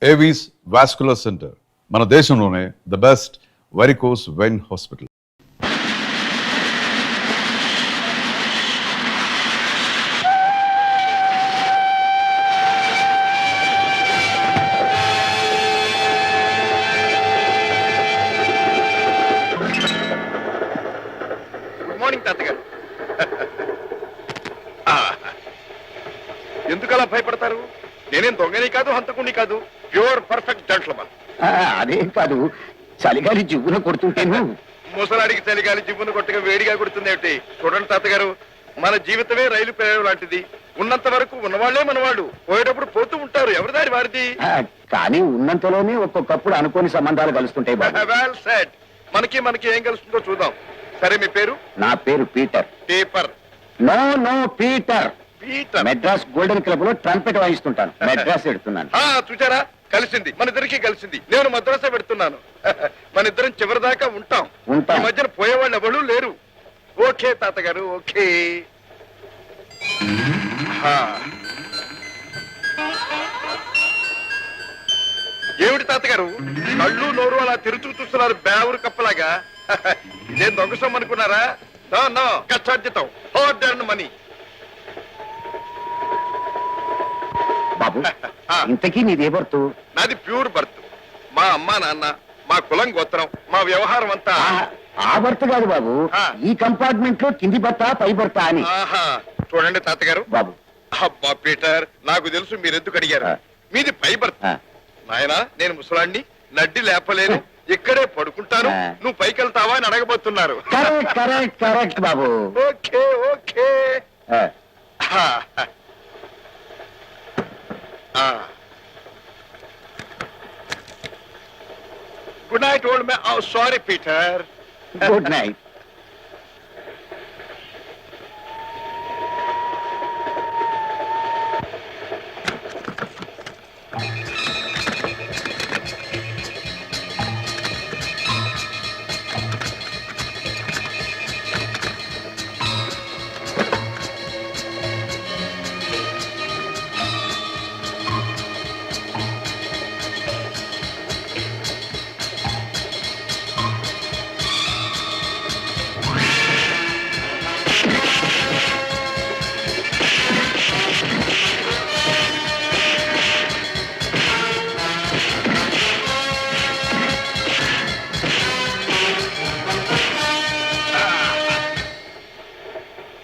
Avis vascular centre మన దేశంలోనే the best varicose vein hospital. Good morning తాతగారు. ఎందుకలా భయపడతారు? నేనేం దొంగని కాదు, హంతకుని కాదు, ప్యూర్ పర్ఫెక్ట్ జెంట్లమన్. అదేం కాదు, చలిగాలి జివ్వున కొడుతుంటేను. ముసలాడికి చలిగాలి జివ్వును కొట్టగా వేడిగా కొడుతుంది ఏమిటి? చూడండి తాతగారు, మన జీవితమే రైలు ప్రయాణం లాంటిది. ఉన్నంత వరకు ఉన్నవాళ్లే మనవాళ్ళు, పోయేటప్పుడు పోతూ ఉంటారు. ఎవరి దారి వారిది. కానీ ఉన్నంతలోనే ఒక్కొక్కప్పుడు అనుకోని సంబంధాలు కలుస్తుంటాయి. Well said. మనకి ఏం కలుస్తుందో చూద్దాం. సరే, మీ పేరు? నా పేరు Peter. Paper? No no, Peter. Peter. Madras golden club లో ట్రంపెట్ వాయిస్తుంటాను. మెడ్రాస్ ఎడుతున్నాను. చూచారా, కలిసింది, మన ఇద్దరికి కలిసింది. నేను మద్రాసే పెడుతున్నాను. మన ఇద్దరం చివరి దాకా ఉంటాం. ఈ మధ్యన పోయేవాళ్ళు ఎవరు లేరు. ఓకే తాతగారు, ఓకే. ఏమిటి తాతగారు, కళ్ళు నోరు అలా తెరుచు చూస్తున్నారు బేవురు కప్పలాగా? ఇదేం దొంగ సొమ్ము అనుకున్నారా? నో, కష్టార్జితం, హార్డ్ ఎర్న్డ్ మనీ. బాబు, ఇంతకీ నీదే బర్తు? నాది ప్యూర్ బర్త్. మా అమ్మ నాన్న, మా కులం గోత్రం, మా వ్యవహారం అంతా. ఆ బర్త్ కాదు బాబు, ఈ కంపార్ట్మెంట్ లో కింది బర్త పై బర్త అని. చూడండి తాతగారు. బాబు, అబ్బా పీటర్, నాకు తెలుసు మీరెందుకు అడిగారు. మీది పై బర్త్. నాయనా, నేను ముసలాండి, నడ్డి లేపలేను, ఇక్కడే పడుకుంటాను, నువ్వు పైకి వెళ్తావా అని అడగబోతున్నారు. కరెక్ట్ బాబు. Okay okay. Good night old man. Sorry Peter. Good night.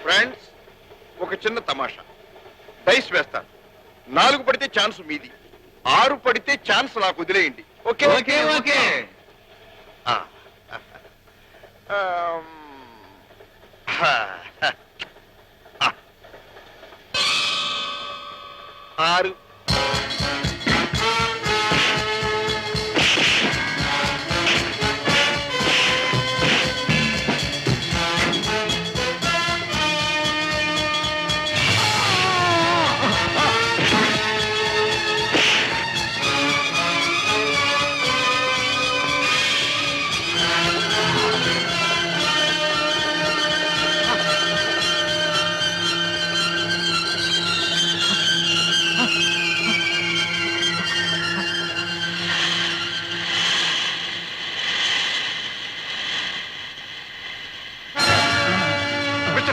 Friends, ఒక చిన్న తమాషా. డైస్ వేస్తాను. 4 పడితే ఛాన్స్ మీది, 6 పడితే ఛాన్స్ నాకు వదిలేయండి. Okay okay okay. 6.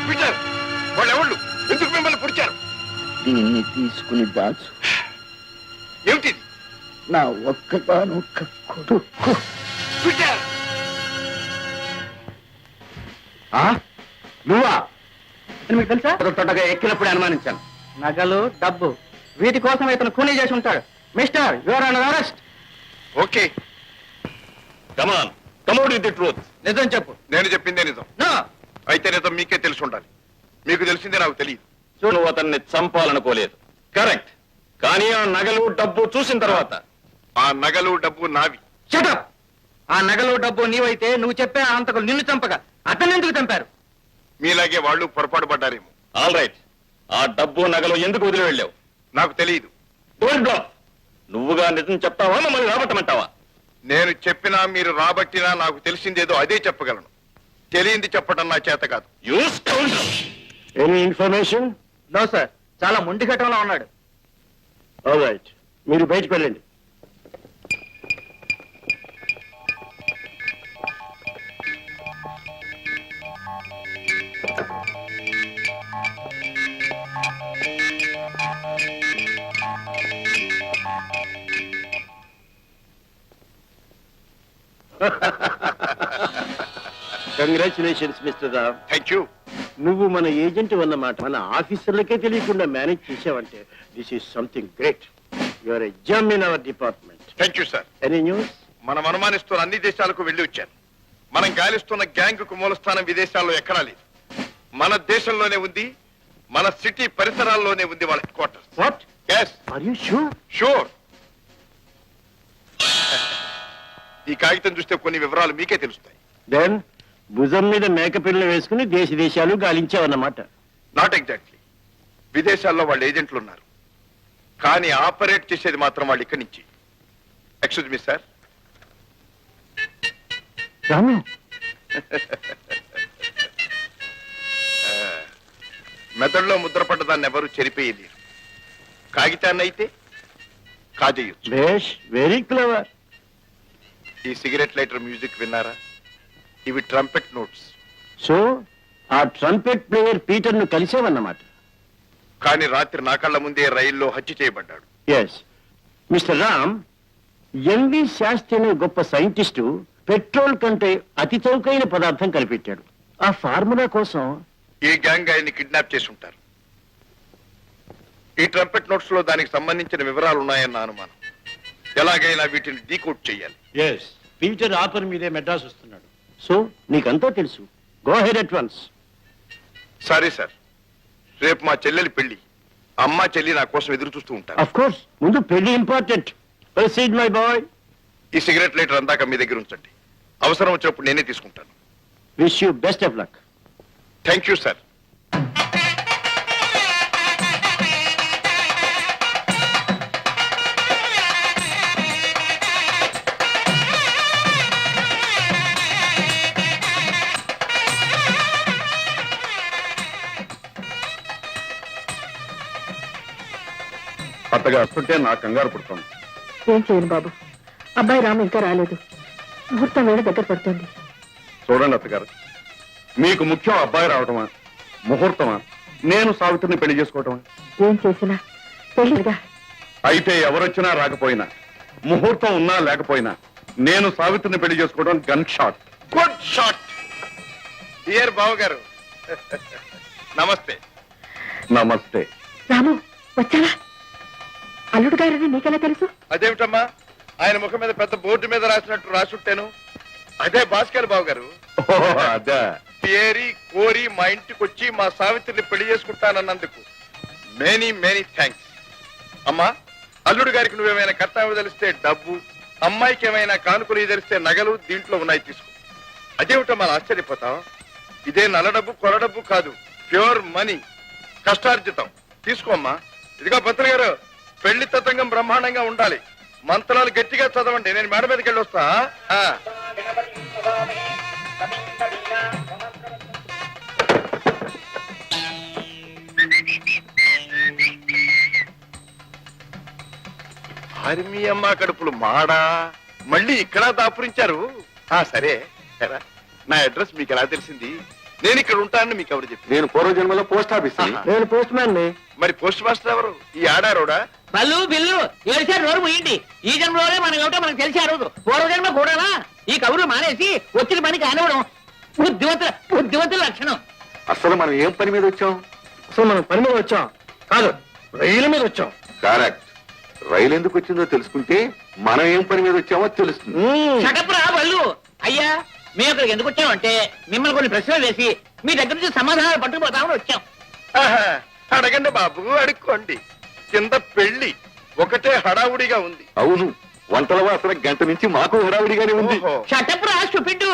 పీటర్, వాళ్ళు ఎవళ్ళు? ఎందుకు మిమ్మల్ని పుడిచారు? దీన్ని తీసుకుని దాచు. ఏమిటిది? నా ఒక్కగానొక్క కొడుకు. పీటర్, నువ్వా? మీకు తెలుసా? తొట్టగా ఎక్కినప్పుడు అనుమానించాను. నగలు, డబ్బు, వీటి కోసం ఇతను కూనీ చేసి ఉంటాడు. Mister, your under arrest. Okay. Come on, come out with the truth. నిజం చెప్పు. నేను చెప్పిందే నిజం. నో. అయితే నిజం మీకే తెలిసి ఉండాలి. మీకు తెలిసిందే నాకు తెలియదు. నువ్వు అతన్ని చంపాలనుకోలేదు, కరెక్ట్. కానీ ఆ నగలు డబ్బు చూసిన తర్వాత ఆ నగలు డబ్బు నావి. Shut up. ఆ నగలు డబ్బు నీవైతే నువ్వు చెప్పే ఆ హంతకులు నిన్ను చంపగా అతన్ని ఎందుకు చంపారు? మీలాగే వాళ్ళు పొరపాటు పడ్డారేమో. All right. ఆ డబ్బు నగలు ఎందుకు వదిలి వెళ్ళావు? నాకు తెలియదు. డోంట్ బ్లాఫ్. నువ్వుగా నిజం చెప్తావా, మమ్మల్ని రాబట్టమంటావా? నేను చెప్పినా మీరు రాబట్టినా నాకు తెలిసిందేదో అదే చెప్పగలను. తెలియంది చెప్పడం నా చేత కాదు. You scoundrel. Any information? No sir, చాలా మొండి ఘటంలో ఉన్నాడు. ఆల్ రైట్, మీరు బయటకు వెళ్ళండి. Congratulations mister Ram. Thank you. నువ్వు మన ఏజెంట్ అన్నమాట మన ఆఫీసర్లకే తెలియకుండా మేనేజ్ చేసావంటే this is something great. Your a gem in our department. Thank you sir. Any news? మనం అనుమానిస్తున్న అన్ని దేశాలకు వెళ్ళి వచ్చాను. మనం గాలిస్తున్న గ్యాంగ్ కు మూలస్థానం విదేశాల్లో ఎక్కడా లేదు, మన దేశంలోనే ఉంది. మన సిటీ పరిసరాల్లోనే ఉంది వాళ్ళ head quarters. What? yes are you sure? Sure. ఈ కాగితం చూస్తే కొన్ని వివరాలు మీకే తెలుస్తాయి. దెన్ భుజం మీద మేకపిల్లలు వేసుకుని దేశ దేశాలు గాలించావన్నమాట. Not exactly. విదేశాల్లో వాళ్ళ ఏజెంట్లు ఉన్నారు, కానీ ఆపరేట్ చేసేది మాత్రం వాళ్ళు ఇక్కడి నుంచి. Excuse me sir. రాము, మెదడులో ముద్రపడ్డ దాన్ని ఎవరు చెరిపేయలేరు. కాగితాన్ని అయితే కాజేయొచ్చు. బేష్, వెరీ క్లవర్. ఈ సిగరెట్ లైటర్ మ్యూజిక్ విన్నారా? ఇవి ట్రంపెట్ నోట్స్. సో ఆ ట్రంపెట్ ప్లేయర్ పీటర్ ను కలిసేవన్నమాట. కానీ రాత్రి నా కళ్ళ ముందే రైల్లో హత్య చేయబడ్డాడు. Yes mister Ram, M V Shastri అనే గొప్ప సైంటిస్టు పెట్రోల్ కంటే అతి చౌకైన పదార్థం కనిపెట్టాడు. ఆ ఫార్ములా కోసం ఈ గ్యాంగ్ ఆయన్ని కిడ్నాప్ చేసి ఉంటారు. ఈ ట్రంపెట్ నోట్స్ లో దానికి సంబంధించిన వివరాలు ఉన్నాయన్న అనుమానం. ఎలాగైనా వీటిని డీకోడ్ చేయాలి. ఎస్ పీటర్ ఆఫర్ మీదే మెడ్రాస్ వస్తున్నాడు. సో నీకంతా తెలుసు. Go head at once. Sorry sir, రేపు మా చెల్లెలి పెళ్లి. అమ్మ చెల్లి నా కోసం ఎదురు చూస్తూ ఉంటారు. ఆఫ్ కోర్స్, ముందు పెళ్లి ఇంపార్టెంట్. Proceed my boy. ఈ సిగరెట్ లైటర్ అందాక మీ దగ్గర ఉంచండి. అవసరం వచ్చినప్పుడు నేనే తీసుకుంటాను. Wish you best of luck. Thank you sir. అత్తగా వస్తుంటే నాకు కంగారు పుడుతోంది. ఏం చేయను బాబు, అబ్బాయి రాము ఇంకా రాలేదు. ముహూర్తం వేళ దగ్గర పడుతుంది. చూడండి అత్తగారు, మీకు ముఖ్యం అబ్బాయి రావటమా, ముహూర్తమా, నేను సావిత్రిని పెళ్లి చేసుకోవటమా? ఏం చేసినా పెళ్లిగా. అయితే ఎవరొచ్చినా రాకపోయినా, ముహూర్తం ఉన్నా లేకపోయినా, నేను సావిత్రిని పెళ్లి చేసుకోవడం gun shot. Good shot. Dear బావగారు, నమస్తే. నమస్తే. రాము వచ్చావా? అల్లుడు గారని నీకెలా తెలుసు? అదేమిటమ్మా, ఆయన ముఖం మీద పెద్ద బోర్డు మీద రాసినట్టు రాసుంటాను. అదే భాస్కర్ బావగారు. అదే పేరి కోరి మా ఇంటికి వచ్చి మా సావిత్రిని పెళ్లి చేసుకుంటానన్నందుకు మెనీ మెనీ థ్యాంక్స్. అమ్మా, అల్లుడు గారికి నువ్వేమైనా కర్తవ్యం తెలిస్తే డబ్బు, అమ్మాయికి ఏమైనా కానుకలు తెలిస్తే నగలు దీంట్లో ఉన్నాయి, తీసుకో. అదేమిటమ్మా ఆశ్చర్యపోతాం? ఇదే నల్ల డబ్బు కొల డబ్బు కాదు, ప్యూర్ మనీ, కష్టార్జితం. తీసుకోమ్మా. ఇదిగో పంతులు గారు, పెళ్లి తతంగం బ్రహ్మాండంగా ఉండాలి. మంత్రాలు గట్టిగా చదవండి, నేను మేడ మీదకి వెళ్ళి వస్తా. హరిమి అమ్మ కడుపులు మాడా, మళ్ళీ ఇక్కడ దాపురించారు. సరే ఎరా, నా అడ్రస్ మీకు ఎలా తెలిసింది? నేను ఇక్కడ ఉంటానని మీకు ఎవరు చెప్పి? నేను పూర్వజన్మలో పోస్ట్ ఆఫీస్. నేను పోస్ట్ మ్యాన్ ని. మరి పోస్ట్ మాస్టర్ ఎవరు? ఈ ఆడారోడా? బల్లు బిల్లు ఏడిసారి నోరు ముయ్యండి. ఈ జన్మలోనే మనం ఏమిటో మనకు తెలిసి ఆ రోజు పూర్వజన్మ కూడానా? ఈ కబుర్లు మానేసి వచ్చిన పని కానివ్వడం బుద్ధివంతుల లక్షణం. అసలు మనం ఏం పని మీద వచ్చాం? అసలు మనం పని మీద వచ్చాం కాదు, రైలు మీద వచ్చాం. కరెక్ట్. రైలు ఎందుకు వచ్చిందో తెలుసుకుంటే మనం ఏం పని మీద వచ్చామో తెలుస్తుంది. షటప్రా బల్లు. అయ్యా, మేము ఇక్కడికి ఎందుకు వచ్చామంటే మిమ్మల్ని కొన్ని ప్రశ్నలు వేసి మీ దగ్గర నుంచి సమాధానాలు పట్టుకుపోతామని వచ్చాం. అడగండి బాబు, అడుక్కోండి. కింద పెళ్లి ఒకటే హడావుడిగా ఉంది. అవును, వంటల వాసన గంట నుంచి మాకు హడావిడిగానే ఉంది. ఓహో. షటప్రా స్టూపిడ్.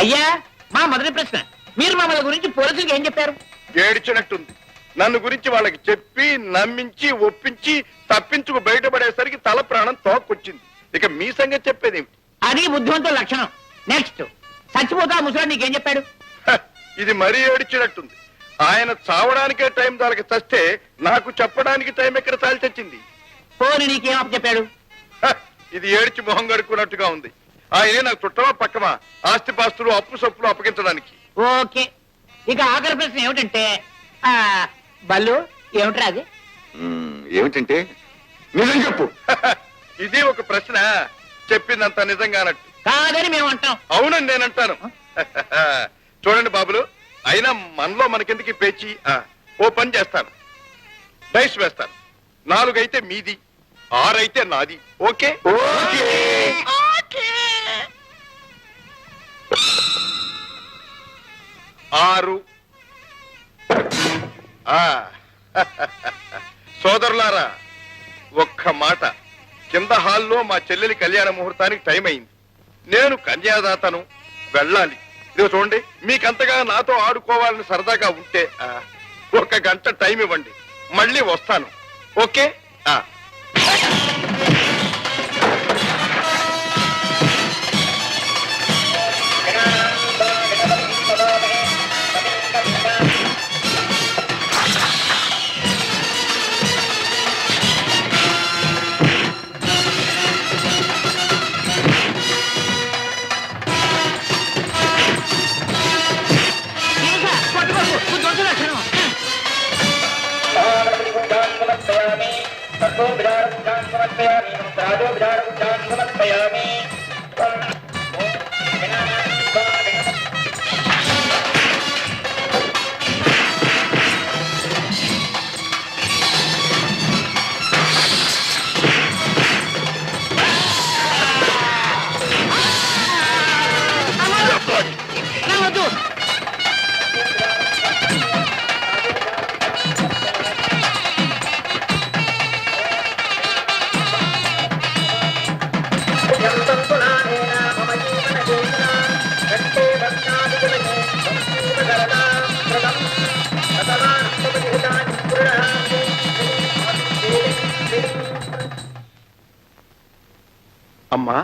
అయ్యా, మా మొదటి ప్రశ్న, మీరు మమ్మల్ని గురించి పోలీసులకు ఏం చెప్పారు? ఏడ్చినట్టుంది. నన్ను గురించి వాళ్ళకి చెప్పి నమ్మించి ఒప్పించి తప్పించుకు బయటపడేసరికి తల ప్రాణం తోక్కొచ్చింది. ఇక మీ సంగతి చెప్పేదేమిటి? అది బుద్ధివంతుల లక్షణం. నెక్స్ట్, చచ్చిపోతా ముసలాడు నీకేం చెప్పాడు? ఇది మరీ ఏడ్చినట్టుంది. ఆయన చావడానికే టైం దానికి చస్తే నాకు చెప్పడానికి టైం ఎక్కడ చాలి చచ్చింది. పోనీ నీకేం అప్పు చెప్పాడు? ఇది ఏడ్చి మొహం గడుక్కున్నట్టుగా ఉంది. ఆయనే నాకు చుట్టమా పక్కమా ఆస్తిపాస్తులు అప్పు సప్పులు అప్పగించడానికి. ఓకే, ఇక ఆఖరి ప్రశ్న ఏమిటంటే, బల్లు ఏమిట్రా అది? ఏమిటంటే నిజం చెప్పు. ఇది ఒక ప్రశ్న. చెప్పిందంత నిజంగా అన్నట్టు. కాదని మేము అంటాం. అవునండి నేనంటాను. చూడండి బాబులు, అయినా మనలో మనకెందుకు ఈ పేచి? ఓ పని చేస్తాను, డైస్ వేస్తాను. 4 అయితే మీది, 6 అయితే నాది. ఓకే? 6. సోదరులారా, ఒక్క మాట. కింద హాల్లో మా చెల్లెలి కళ్యాణ ముహూర్తానికి టైం అయింది. నేను కన్యాదాతను, వెళ్ళాలి. ఇదిగో చూడండి, మీకంతగా నాతో ఆడుకోవాలని సరదాగా ఉంటే 1 గంట టైం ఇవ్వండి, మళ్ళీ వస్తాను. ఓకే? ఇంకా పట్టుకోకు, నువ్వు దొంగ లక్షణం. నా వద్దు. అమ్మా,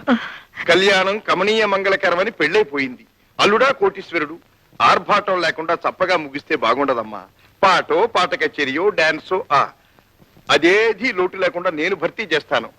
కళ్యాణం కమనీయ మంగళకరమని పెళ్ళైపోయింది. అల్లుడా కోటీశ్వరుడు. ఆర్భాటం లేకుండా చప్పగా ముగిస్తే బాగుండదమ్మా. పాటో, పాట కచేరియో, డాన్సో అదేది లోటు లేకుండా నేను భర్తీ చేస్తాను.